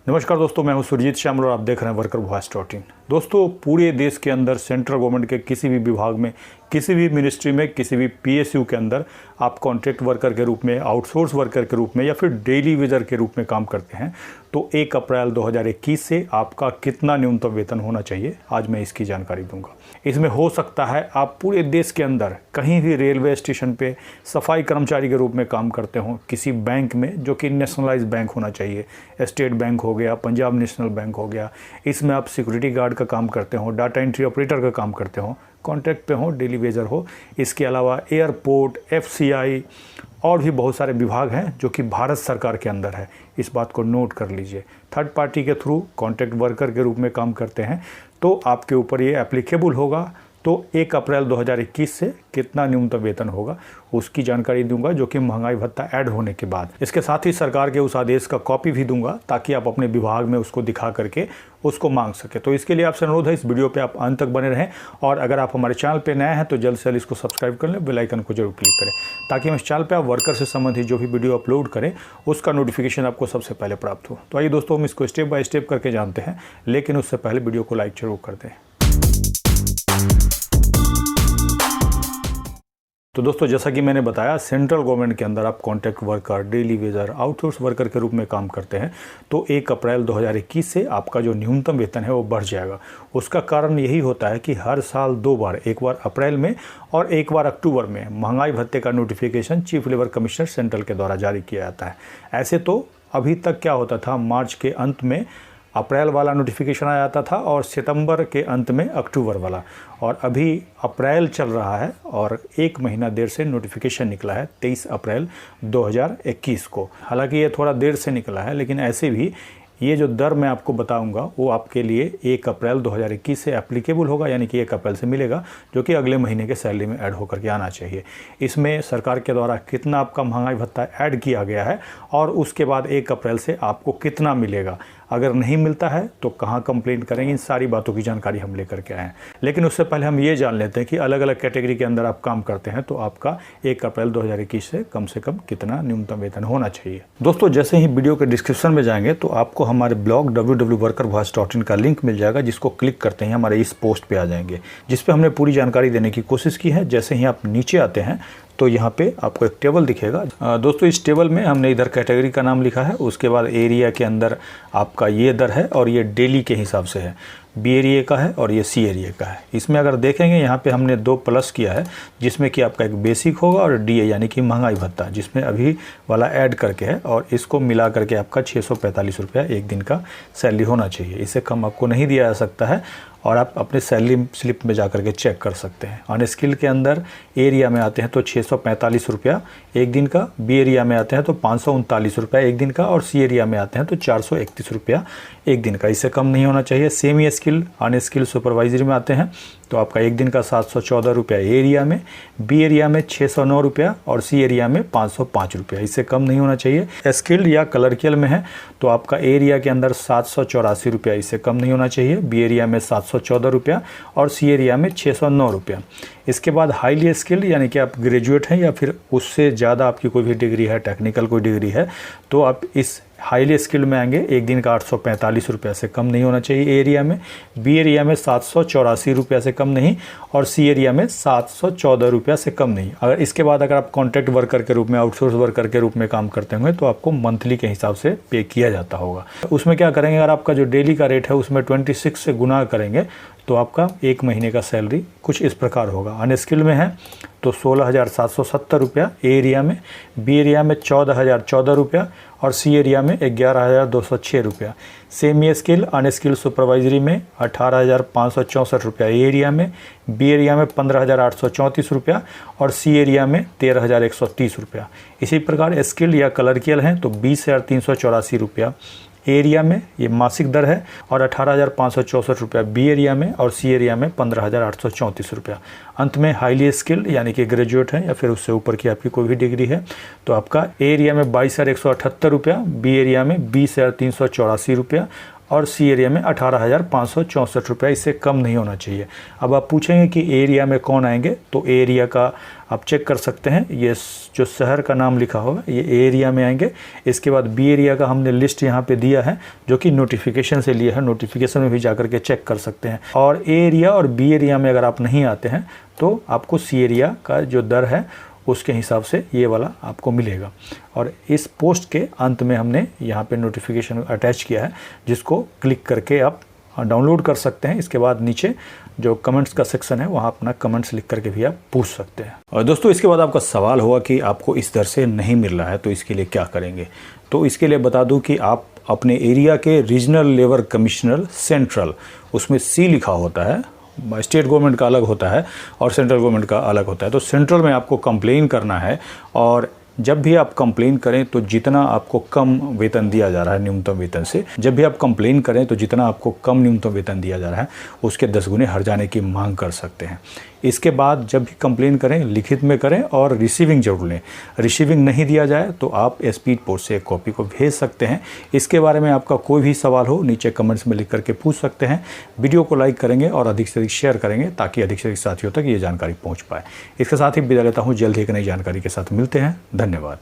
नमस्कार दोस्तों, मैं हूं सुरजीत श्यामल और आप देख रहे हैं वर्कर वॉइस .in। दोस्तों, पूरे देश के अंदर सेंट्रल गवर्नमेंट के किसी भी विभाग में, किसी भी मिनिस्ट्री में, किसी भी PSU के अंदर आप कॉन्ट्रैक्ट वर्कर के रूप में, आउटसोर्स वर्कर के रूप में या फिर डेली वेजर के रूप में काम करते हैं तो 1 अप्रैल 2021 से आपका कितना न्यूनतम वेतन होना चाहिए, आज मैं इसकी जानकारी दूंगा। इसमें हो सकता है आप पूरे देश के अंदर कहीं भी रेलवे स्टेशन पे सफाई कर्मचारी के रूप में काम करते हों, किसी बैंक में जो कि नेशनलाइज बैंक होना चाहिए, स्टेट बैंक हो गया, पंजाब नेशनल बैंक हो गया, इसमें आप सिक्योरिटी गार्ड का काम करते हो, डाटा एंट्री ऑपरेटर का काम करते हो, कॉन्ट्रैक्ट पे हो, डेली वेजर हो। इसके अलावा एयरपोर्ट, FCI और भी बहुत सारे विभाग हैं जो कि भारत सरकार के अंदर है, इस बात को नोट कर लीजिए। थर्ड पार्टी के थ्रू कॉन्ट्रैक्ट वर्कर के रूप में काम करते हैं तो आपके ऊपर ये एप्लीकेबल होगा। तो 1 अप्रैल 2021 से कितना न्यूनतम वेतन होगा उसकी जानकारी दूंगा, जो कि महंगाई भत्ता ऐड होने के बाद। इसके साथ ही सरकार के उस आदेश का कॉपी भी दूंगा ताकि आप अपने विभाग में उसको दिखा करके उसको मांग सके। तो इसके लिए आपसे अनुरोध है, इस वीडियो पे आप अंत तक बने रहें और अगर आप हमारे चैनल पे नए हैं तो जल्द से जल्द इसको सब्सक्राइब कर लें, बेल आइकन को जरूर क्लिक करें ताकि हम इस चैनल पर आप वर्कर से संबंधित जो भी वीडियो अपलोड करें उसका नोटिफिकेशन आपको सबसे पहले प्राप्त हो। तो आइए दोस्तों, हम इसको स्टेप बाय स्टेप करके जानते हैं, लेकिन उससे पहले वीडियो को लाइक जरूर कर दें। तो दोस्तों, जैसा कि मैंने बताया, सेंट्रल गवर्नमेंट के अंदर आप contract worker, daily Vaser, outsource worker के रूप में काम करते हैं तो 1 अप्रैल 2021 से आपका जो न्यूनतम वेतन है वो बढ़ जाएगा। उसका कारण यही होता है कि हर साल 2 बार, एक बार अप्रैल में और एक बार अक्टूबर में महंगाई भत्ते का notification chief labour commissioner central के द्वारा जारी किया जाता है। ऐसे तो अभी तक क्या होता था, मार्च के अंत में अप्रैल वाला नोटिफिकेशन आ जाता था और सितंबर के अंत में अक्टूबर वाला, और अभी अप्रैल चल रहा है और 1 महीना देर से नोटिफिकेशन निकला है 23 अप्रैल 2021 को। हालांकि ये थोड़ा देर से निकला है, लेकिन ऐसे भी ये जो दर मैं आपको बताऊंगा वो आपके लिए 1 अप्रैल 2021 से एप्लीकेबल होगा, यानी कि 1 अप्रैल से मिलेगा, जो कि अगले महीने के सैलरी में ऐड होकर के आना चाहिए। इसमें सरकार के द्वारा कितना आपका महंगाई भत्ता ऐड किया गया है और उसके बाद 1 अप्रैल से आपको कितना मिलेगा, अगर नहीं मिलता है तो कहाँ कंप्लेंट करेंगे, इन सारी बातों की जानकारी हम लेकर के आए हैं। लेकिन उससे पहले हम ये जान लेते हैं कि अलग अलग कैटेगरी के अंदर आप काम करते हैं तो आपका 1 अप्रैल 2021 से कम कितना न्यूनतम वेतन होना चाहिए। दोस्तों, जैसे ही वीडियो के डिस्क्रिप्शन में जाएंगे तो आपको हमारे ब्लॉग www.workervoice.in का लिंक मिल जाएगा, जिसको क्लिक करते ही हमारे इस पोस्ट पे आ जाएंगे, जिस पे हमने पूरी जानकारी देने की कोशिश की है। जैसे ही आप नीचे आते हैं तो यहाँ पे आपको एक टेबल दिखेगा। दोस्तों, इस टेबल में हमने इधर कैटेगरी का नाम लिखा है, उसके बाद एरिया के अंदर आपका ये दर है और ये डेली के हिसाब से है, B एरिया का है और ये C एरिया का है। इसमें अगर देखेंगे यहाँ पे हमने 2 प्लस किया है, जिसमें कि आपका एक बेसिक होगा और DA यानी कि महंगाई भत्ता, जिसमें अभी वाला ऐड करके है, और इसको मिला करके आपका 645 रुपया एक दिन का सैलरी होना चाहिए। इससे कम आपको नहीं दिया जा सकता है और आप अपने सैलरी स्लिप में जा करके चेक कर सकते हैं। अनस्किल के अंदर एरिया में आते हैं तो 645 रुपया एक दिन का, B एरिया में आते हैं तो 539 रुपया एक दिन का और C एरिया में आते हैं तो 431 रुपया एक दिन का। इससे कम नहीं होना चाहिए। सेमी स्किल, अनस्किल, सुपरवाइजरी में आते हैं तो आपका एक दिन का 714 रुपया एरिया में, B एरिया में 609 रुपया और C एरिया में 505 रुपया। इससे कम नहीं होना चाहिए। स्किल्ड या क्लर्कियल में है तो आपका एरिया के अंदर 784 रुपया, इससे कम नहीं होना चाहिए। B एरिया में 714 रुपया और C एरिया में 609 रुपया। इसके बाद हाईली स्किल्ड, यानी कि आप ग्रेजुएट हैं या फिर उससे ज़्यादा आपकी कोई भी डिग्री है, टेक्निकल कोई डिग्री है, तो आप इस हाईली स्किल्ड में आएंगे। एक दिन का 845 रुपया से कम नहीं होना चाहिए एरिया में। B एरिया में 784 रुपया से कम नहीं और C एरिया में 714 रुपया से कम नहीं। अगर इसके बाद अगर आप कॉन्ट्रैक्ट वर्कर के रूप में, आउटसोर्स वर्कर के रूप में काम करते होंगे तो आपको मंथली के हिसाब से पे किया जाता होगा। उसमें क्या करेंगे, अगर आपका जो डेली का रेट है उसमें 26 से गुना करेंगे तो आपका 1 महीने का सैलरी कुछ इस प्रकार होगा। अनस्किल में है तो 16,770 रुपया एरिया में, B एरिया में 14,014 रुपया और C एरिया में 11,206 रुपया। सेमी स्किल, अनस्किल, सुपरवाइजरी में 18,564 रुपया एरिया में, B एरिया में 15,834 रुपया और C एरिया में 13,130 रुपया। इसी प्रकार स्किल या क्लर्कियल हैं तो 20,384 रुपया एरिया में ये मासिक दर है और 18,564 रुपया B एरिया में और C एरिया में 15,834 रुपया। अंत में हाईली स्किल्ड यानी कि ग्रेजुएट है या फिर उससे ऊपर की आपकी कोई भी डिग्री है तो आपका एरिया में 22,178 रुपया, B एरिया में 20,384 रुपया और सी एरिया में 18,564 रुपये, इससे कम नहीं होना चाहिए। अब आप पूछेंगे कि एरिया में कौन आएंगे, तो एरिया का आप चेक कर सकते हैं, ये जो शहर का नाम लिखा होगा ये एरिया में आएंगे। इसके बाद बी एरिया का हमने लिस्ट यहाँ पे दिया है जो कि नोटिफिकेशन से लिया है, नोटिफिकेशन में भी जाकर के चेक कर सकते हैं। और ए एरिया और बी एरिया में अगर आप नहीं आते हैं तो आपको सी एरिया का जो दर है उसके हिसाब से ये वाला आपको मिलेगा। और इस पोस्ट के अंत में हमने यहाँ पे नोटिफिकेशन अटैच किया है, जिसको क्लिक करके आप डाउनलोड कर सकते हैं। इसके बाद नीचे जो कमेंट्स का सेक्शन है वहाँ अपना कमेंट्स लिख करके भी आप पूछ सकते हैं। और दोस्तों इसके बाद आपका सवाल होगा कि आपको इस दर से नहीं मिल रहा है तो इसके लिए क्या करेंगे। तो इसके लिए बता दूं कि आप अपने एरिया के रीजनल लेबर कमिश्नर सेंट्रल, उसमें सी लिखा होता है, स्टेट गवर्नमेंट का अलग होता है और सेंट्रल गवर्नमेंट का अलग होता है। तो सेंट्रल में आपको कंप्लेन करना है, और जब भी आप कंप्लेन करें तो जितना आपको कम वेतन दिया जा रहा है न्यूनतम वेतन से, जब भी आप कंप्लेन करें तो जितना आपको कम न्यूनतम वेतन दिया जा रहा है उसके 10 गुने हर्जाने की मांग कर सकते हैं। इसके बाद जब भी कंप्लेन करें लिखित में करें और रिसीविंग जरूर लें। रिसीविंग नहीं दिया जाए तो आप स्पीड पोस्ट से एक कॉपी को भेज सकते हैं। इसके बारे में आपका कोई भी सवाल हो नीचे कमेंट्स में लिख करके पूछ सकते हैं। वीडियो को लाइक करेंगे और अधिक से अधिक शेयर करेंगे ताकि अधिक से अधिक साथियों तक ये जानकारी पहुँच पाए। इसके साथ ही विदा लेता हूँ, जल्द ही एक नई जानकारी के साथ मिलते हैं। धन्यवाद।